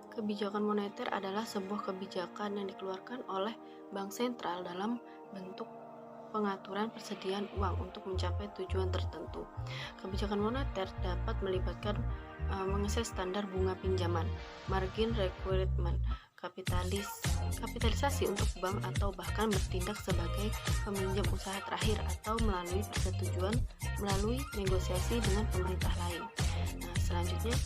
Kebijakan moneter adalah sebuah kebijakan yang dikeluarkan oleh bank sentral dalam bentuk pengaturan persediaan uang untuk mencapai tujuan tertentu. Kebijakan moneter dapat melibatkan mengeset standar bunga pinjaman, margin requirement, kapitalisasi untuk bank atau bahkan bertindak sebagai peminjam usaha terakhir atau melalui persetujuan melalui negosiasi dengan pemerintah lain. Nah, selanjutnya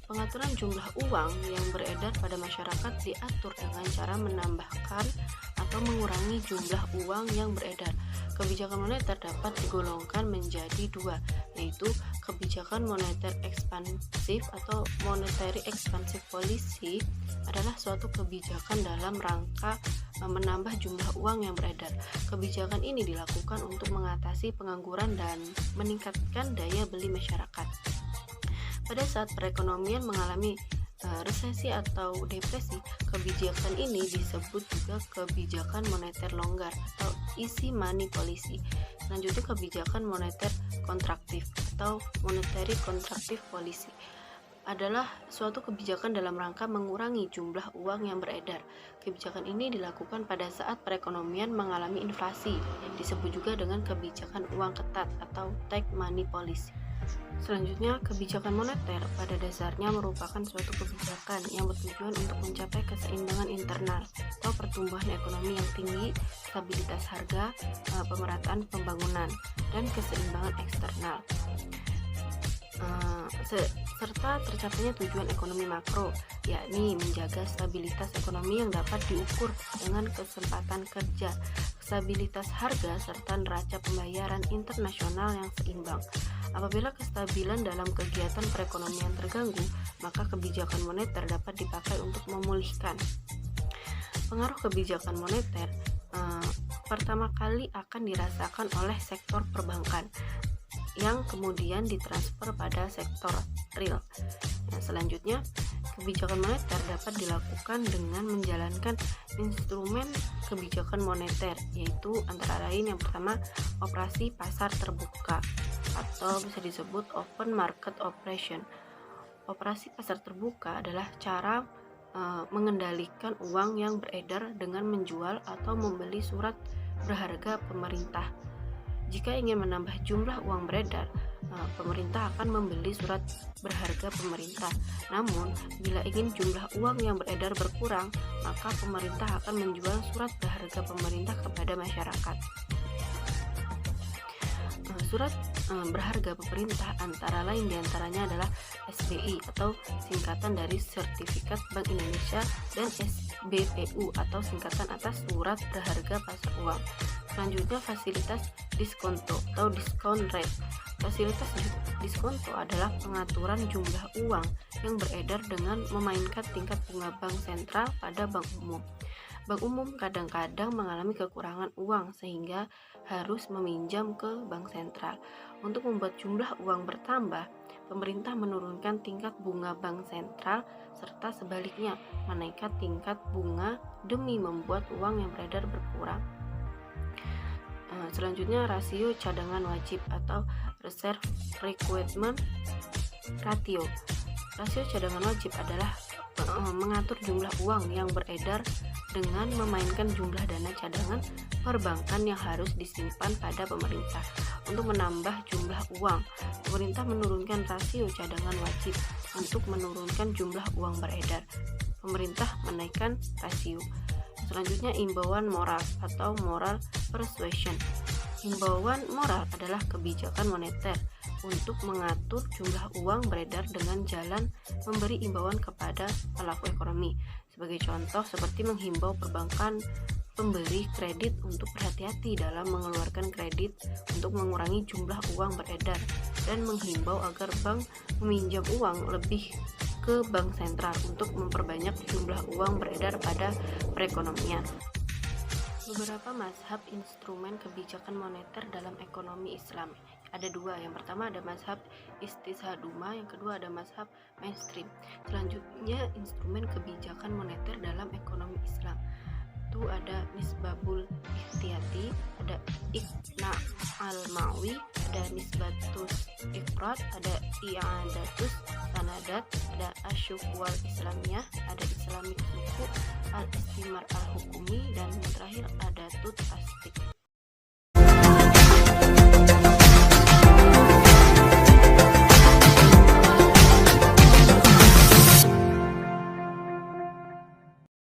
pengaturan jumlah uang yang beredar pada masyarakat diatur dengan cara menambahkan atau mengurangi jumlah uang yang beredar. Kebijakan moneter dapat digolongkan menjadi dua, yaitu kebijakan moneter ekspansif atau monetary expansive policy adalah suatu kebijakan dalam rangka menambah jumlah uang yang beredar. Kebijakan ini dilakukan untuk mengatasi pengangguran dan meningkatkan daya beli masyarakat. Pada saat perekonomian mengalami resesi atau depresi, kebijakan ini disebut juga kebijakan moneter longgar atau easy money policy. Selanjutnya kebijakan moneter kontraktif atau monetary contractive policy adalah suatu kebijakan dalam rangka mengurangi jumlah uang yang beredar. Kebijakan ini dilakukan pada saat perekonomian mengalami inflasi, disebut juga dengan kebijakan uang ketat atau tight money policy. Selanjutnya, kebijakan moneter pada dasarnya merupakan suatu kebijakan yang bertujuan untuk mencapai keseimbangan internal atau pertumbuhan ekonomi yang tinggi, stabilitas harga, pemerataan pembangunan, dan keseimbangan eksternal. Serta tercapainya tujuan ekonomi makro, yakni menjaga stabilitas ekonomi yang dapat diukur dengan kesempatan kerja, stabilitas harga, serta neraca pembayaran internasional yang seimbang. Apabila kestabilan dalam kegiatan perekonomian terganggu, maka kebijakan moneter dapat dipakai untuk memulihkan. Pengaruh kebijakan moneter pertama kali akan dirasakan oleh sektor perbankan, yang kemudian ditransfer pada sektor real. Nah, selanjutnya, kebijakan moneter dapat dilakukan dengan menjalankan instrumen kebijakan moneter, yaitu antara lain yang pertama, operasi pasar terbuka atau bisa disebut open market operation. Operasi pasar terbuka adalah cara mengendalikan uang yang beredar dengan menjual atau membeli surat berharga pemerintah. Jika ingin menambah jumlah uang beredar, pemerintah akan membeli surat berharga pemerintah. Namun, bila ingin jumlah uang yang beredar berkurang, maka pemerintah akan menjual surat berharga pemerintah kepada masyarakat. Surat berharga pemerintah antara lain diantaranya adalah SBI atau singkatan dari Sertifikat Bank Indonesia dan SBPU atau singkatan atas Surat Berharga Pasar Uang. Selanjutnya fasilitas diskonto atau discount rate. Fasilitas diskonto adalah pengaturan jumlah uang yang beredar dengan memainkan tingkat bunga bank sentral pada bank umum. Bank umum kadang-kadang mengalami kekurangan uang sehingga harus meminjam ke bank sentral. Untuk membuat jumlah uang bertambah, pemerintah menurunkan tingkat bunga bank sentral serta sebaliknya menaikkan tingkat bunga demi membuat uang yang beredar berkurang. Selanjutnya rasio cadangan wajib atau reserve requirement ratio. Rasio cadangan wajib adalah mengatur jumlah uang yang beredar dengan memainkan jumlah dana cadangan perbankan yang harus disimpan pada pemerintah. Untuk menambah jumlah uang, pemerintah menurunkan rasio cadangan wajib. Untuk menurunkan jumlah uang beredar, pemerintah menaikkan rasio. Selanjutnya imbauan moral atau moral persuasion. Imbauan moral adalah kebijakan moneter untuk mengatur jumlah uang beredar dengan jalan memberi imbauan kepada pelaku ekonomi. Sebagai contoh seperti menghimbau perbankan pemberi kredit untuk berhati-hati dalam mengeluarkan kredit untuk mengurangi jumlah uang beredar dan menghimbau agar bank meminjam uang lebih ke bank sentral untuk memperbanyak jumlah uang beredar pada perekonomian. Beberapa mazhab instrumen kebijakan moneter dalam ekonomi Islam. Ada dua, yang pertama ada mazhab istishaduma, yang kedua ada mazhab mainstream. Selanjutnya instrumen kebijakan moneter dalam ekonomi Islam. Itu ada Nisbabul Ihtiyati, ada Iqna al-Mawi, ada Nisbatus Afrad, ada I'adatus Sanadat, ada Asyuk wal Islamiyah, ada Islamic Suku, Al-Istimar Al-Hukumi, dan terakhir ada Tut Astik.